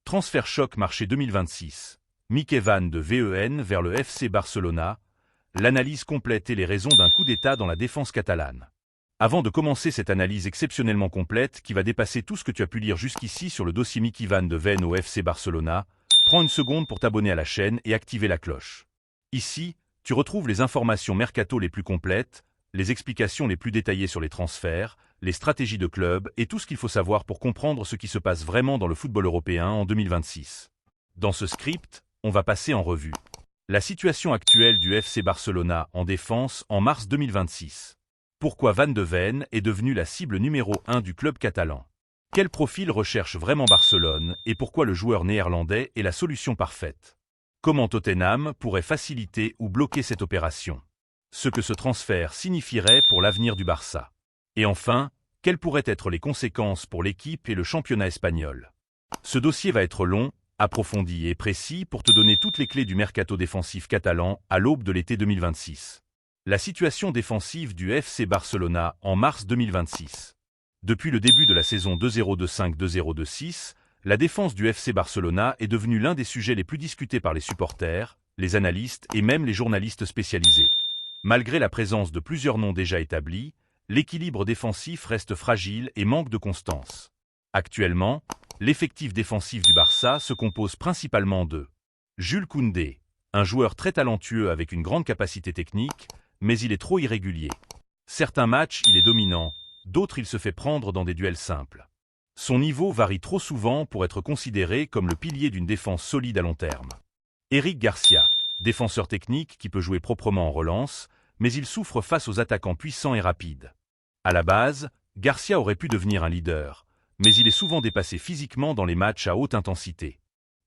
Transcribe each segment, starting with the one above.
Transfert choc marché 2026. Mickey Van de VEN vers le FC Barcelona. L'analyse complète et les raisons d'un coup d'état dans la défense catalane. Avant de commencer cette analyse exceptionnellement complète qui va dépasser tout ce que tu as pu lire jusqu'ici sur le dossier Mickey Van de VEN au FC Barcelona, prends une seconde pour t'abonner à la chaîne et activer la cloche. Ici, tu retrouves les informations mercato les plus complètes, les explications les plus détaillées sur les transferts, les stratégies de club et tout ce qu'il faut savoir pour comprendre ce qui se passe vraiment dans le football européen en 2026. Dans ce script, on va passer en revue la situation actuelle du FC Barcelona en défense en mars 2026. Pourquoi Van de Ven est devenu la cible numéro 1 du club catalan? Quel profil recherche vraiment Barcelone et pourquoi le joueur néerlandais est la solution parfaite? Comment Tottenham pourrait faciliter ou bloquer cette opération? Ce que ce transfert signifierait pour l'avenir du Barça. Et enfin, quelles pourraient être les conséquences pour l'équipe et le championnat espagnol? Ce dossier va être long, approfondi et précis pour te donner toutes les clés du mercato défensif catalan à l'aube de l'été 2026. La situation défensive du FC Barcelona en mars 2026. Depuis le début de la saison 2025-2026, la défense du FC Barcelona est devenue l'un des sujets les plus discutés par les supporters, les analystes et même les journalistes spécialisés. Malgré la présence de plusieurs noms déjà établis, l'équilibre défensif reste fragile et manque de constance. Actuellement, l'effectif défensif du Barça se compose principalement de Jules Koundé, un joueur très talentueux avec une grande capacité technique, mais il est trop irrégulier. Certains matchs, il est dominant, d'autres il se fait prendre dans des duels simples. Son niveau varie trop souvent pour être considéré comme le pilier d'une défense solide à long terme. Eric Garcia, défenseur technique qui peut jouer proprement en relance, mais il souffre face aux attaquants puissants et rapides. À la base, Garcia aurait pu devenir un leader, mais il est souvent dépassé physiquement dans les matchs à haute intensité.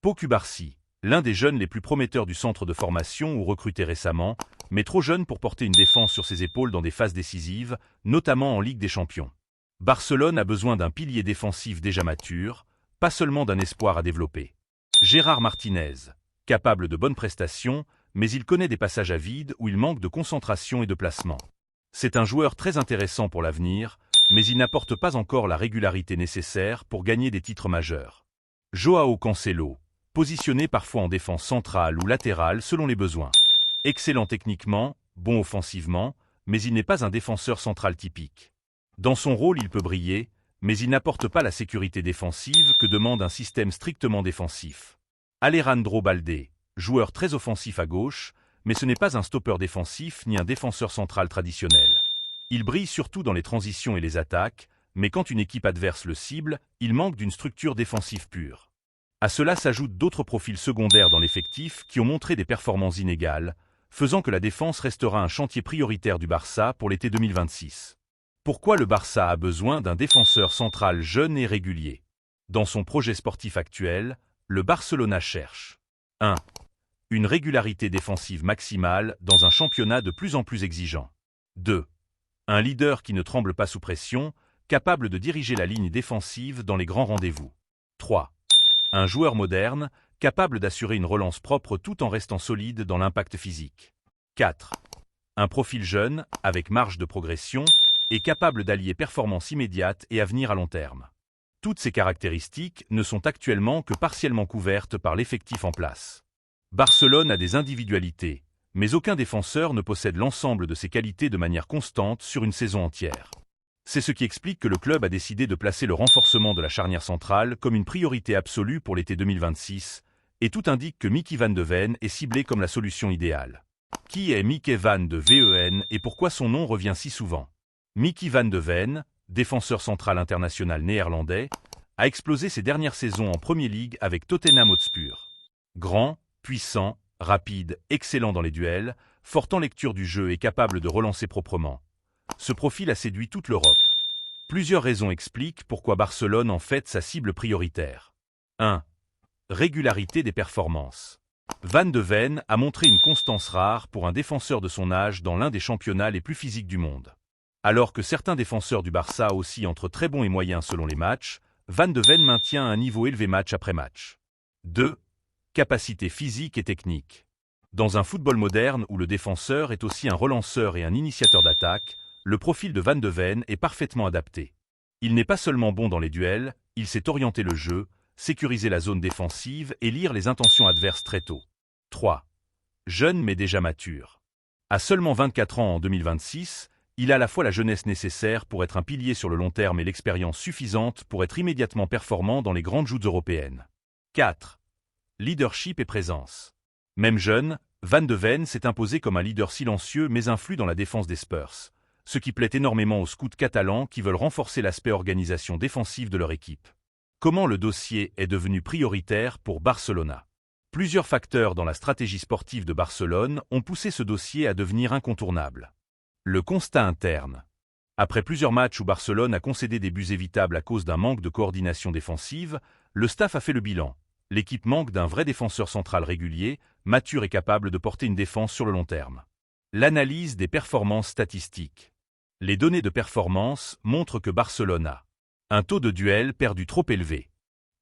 Pau Cubarsí, l'un des jeunes les plus prometteurs du centre de formation ou recruté récemment, mais trop jeune pour porter une défense sur ses épaules dans des phases décisives, notamment en Ligue des Champions. Barcelone a besoin d'un pilier défensif déjà mature, pas seulement d'un espoir à développer. Gérard Martinez, capable de bonnes prestations, mais il connaît des passages à vide où il manque de concentration et de placement. C'est un joueur très intéressant pour l'avenir, mais il n'apporte pas encore la régularité nécessaire pour gagner des titres majeurs. Joao Cancelo, positionné parfois en défense centrale ou latérale selon les besoins. Excellent techniquement, bon offensivement, mais il n'est pas un défenseur central typique. Dans son rôle, il peut briller, mais il n'apporte pas la sécurité défensive que demande un système strictement défensif. Alejandro Balde, joueur très offensif à gauche, mais ce n'est pas un stopper défensif ni un défenseur central traditionnel. Il brille surtout dans les transitions et les attaques, mais quand une équipe adverse le cible, il manque d'une structure défensive pure. À cela s'ajoutent d'autres profils secondaires dans l'effectif qui ont montré des performances inégales, faisant que la défense restera un chantier prioritaire du Barça pour l'été 2026. Pourquoi le Barça a besoin d'un défenseur central jeune et régulier? Dans son projet sportif actuel, le Barcelona cherche 1. Une régularité défensive maximale dans un championnat de plus en plus exigeant. 2. Un leader qui ne tremble pas sous pression, capable de diriger la ligne défensive dans les grands rendez-vous. 3. Un joueur moderne, capable d'assurer une relance propre tout en restant solide dans l'impact physique. 4. Un profil jeune, avec marge de progression, et capable d'allier performance immédiate et avenir à long terme. Toutes ces caractéristiques ne sont actuellement que partiellement couvertes par l'effectif en place. Barcelone a des individualités, mais aucun défenseur ne possède l'ensemble de ces qualités de manière constante sur une saison entière. C'est ce qui explique que le club a décidé de placer le renforcement de la charnière centrale comme une priorité absolue pour l'été 2026, et tout indique que Mickey Van de Ven est ciblé comme la solution idéale. Qui est Mickey Van de Ven et pourquoi son nom revient si souvent? Mickey Van de Ven, défenseur central international néerlandais, a explosé ses dernières saisons en Premier League avec Tottenham Hotspur. Grand, puissant, rapide, excellent dans les duels, fort en lecture du jeu et capable de relancer proprement. Ce profil a séduit toute l'Europe. Plusieurs raisons expliquent pourquoi Barcelone en fait sa cible prioritaire. 1. Régularité des performances. Van de Ven a montré une constance rare pour un défenseur de son âge dans l'un des championnats les plus physiques du monde. Alors que certains défenseurs du Barça oscillent entre très bons et moyens selon les matchs, Van de Ven maintient un niveau élevé match après match. 2. Capacité physique et technique. Dans un football moderne où le défenseur est aussi un relanceur et un initiateur d'attaque, le profil de Van de Ven est parfaitement adapté. Il n'est pas seulement bon dans les duels, il sait orienter le jeu, sécuriser la zone défensive et lire les intentions adverses très tôt. 3. Jeune mais déjà mature. À seulement 24 ans en 2026, il a à la fois la jeunesse nécessaire pour être un pilier sur le long terme et l'expérience suffisante pour être immédiatement performant dans les grandes joutes européennes. 4. Leadership et présence. Même jeune, Van de Ven s'est imposé comme un leader silencieux mais influent dans la défense des Spurs, ce qui plaît énormément aux scouts catalans qui veulent renforcer l'aspect organisation défensive de leur équipe. Comment le dossier est devenu prioritaire pour Barcelona? Plusieurs facteurs dans la stratégie sportive de Barcelone ont poussé ce dossier à devenir incontournable. Le constat interne. Après plusieurs matchs où Barcelone a concédé des buts évitables à cause d'un manque de coordination défensive, le staff a fait le bilan. L'équipe manque d'un vrai défenseur central régulier, mature et capable de porter une défense sur le long terme. L'analyse des performances statistiques. Les données de performance montrent que Barcelone a un taux de duel perdu trop élevé,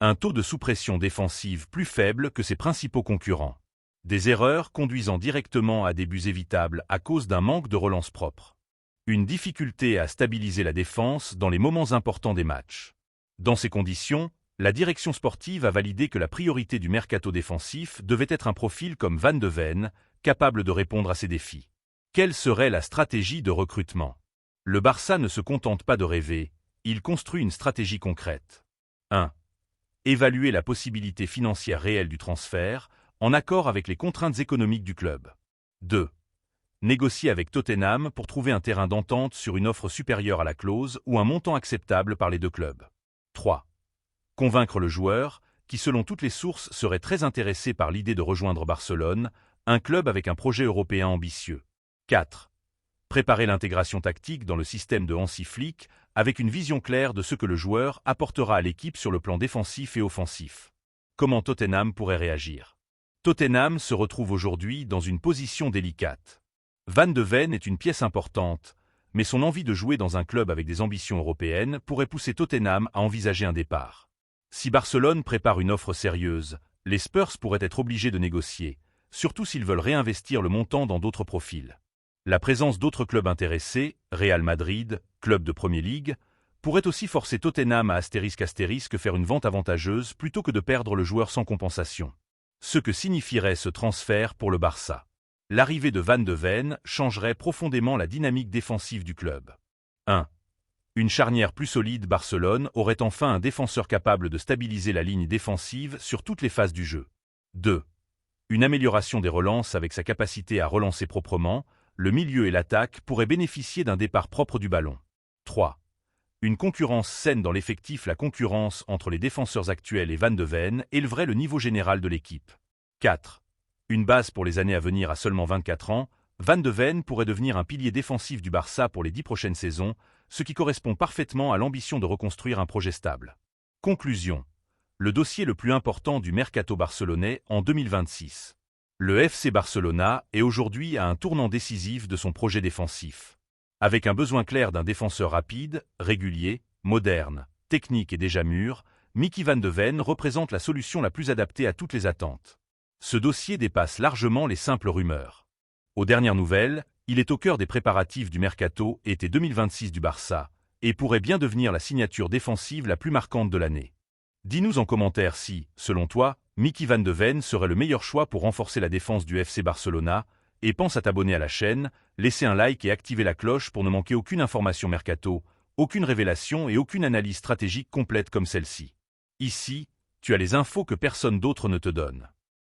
un taux de sous-pression défensive plus faible que ses principaux concurrents, des erreurs conduisant directement à des buts évitables à cause d'un manque de relance propre, une difficulté à stabiliser la défense dans les moments importants des matchs. Dans ces conditions, la direction sportive a validé que la priorité du mercato défensif devait être un profil comme Van de Ven, capable de répondre à ces défis. Quelle serait la stratégie de recrutement? Le Barça ne se contente pas de rêver, il construit une stratégie concrète. 1. Évaluer la possibilité financière réelle du transfert, en accord avec les contraintes économiques du club. 2. Négocier avec Tottenham pour trouver un terrain d'entente sur une offre supérieure à la clause ou un montant acceptable par les deux clubs. 3. Convaincre le joueur, qui selon toutes les sources serait très intéressé par l'idée de rejoindre Barcelone, un club avec un projet européen ambitieux. 4. Préparer l'intégration tactique dans le système de Hansi Flick avec une vision claire de ce que le joueur apportera à l'équipe sur le plan défensif et offensif. Comment Tottenham pourrait réagir? Tottenham se retrouve aujourd'hui dans une position délicate. Van de Ven est une pièce importante, mais son envie de jouer dans un club avec des ambitions européennes pourrait pousser Tottenham à envisager un départ. Si Barcelone prépare une offre sérieuse, les Spurs pourraient être obligés de négocier, surtout s'ils veulent réinvestir le montant dans d'autres profils. La présence d'autres clubs intéressés, Real Madrid, club de Premier League, pourrait aussi forcer Tottenham à ** faire une vente avantageuse plutôt que de perdre le joueur sans compensation. Ce que signifierait ce transfert pour le Barça. L'arrivée de Van de Ven changerait profondément la dynamique défensive du club. 1. Une charnière plus solide. Barcelone aurait enfin un défenseur capable de stabiliser la ligne défensive sur toutes les phases du jeu. 2. Une amélioration des relances avec sa capacité à relancer proprement, le milieu et l'attaque pourraient bénéficier d'un départ propre du ballon. 3. Une concurrence saine dans l'effectif. La concurrence entre les défenseurs actuels et Van de Ven élèverait le niveau général de l'équipe. 4. Une base pour les années à venir. À seulement 24 ans, Van de Ven pourrait devenir un pilier défensif du Barça pour les 10 prochaines saisons, ce qui correspond parfaitement à l'ambition de reconstruire un projet stable. Conclusion. Le dossier le plus important du mercato barcelonais en 2026. Le FC Barcelona est aujourd'hui à un tournant décisif de son projet défensif. Avec un besoin clair d'un défenseur rapide, régulier, moderne, technique et déjà mûr, Mickey Van de Ven représente la solution la plus adaptée à toutes les attentes. Ce dossier dépasse largement les simples rumeurs. Aux dernières nouvelles, il est au cœur des préparatifs du mercato été 2026 du Barça et pourrait bien devenir la signature défensive la plus marquante de l'année. Dis-nous en commentaire si, selon toi, Mickey Van de Ven serait le meilleur choix pour renforcer la défense du FC Barcelona, et pense à t'abonner à la chaîne, laisser un like et activer la cloche pour ne manquer aucune information mercato, aucune révélation et aucune analyse stratégique complète comme celle-ci. Ici, tu as les infos que personne d'autre ne te donne.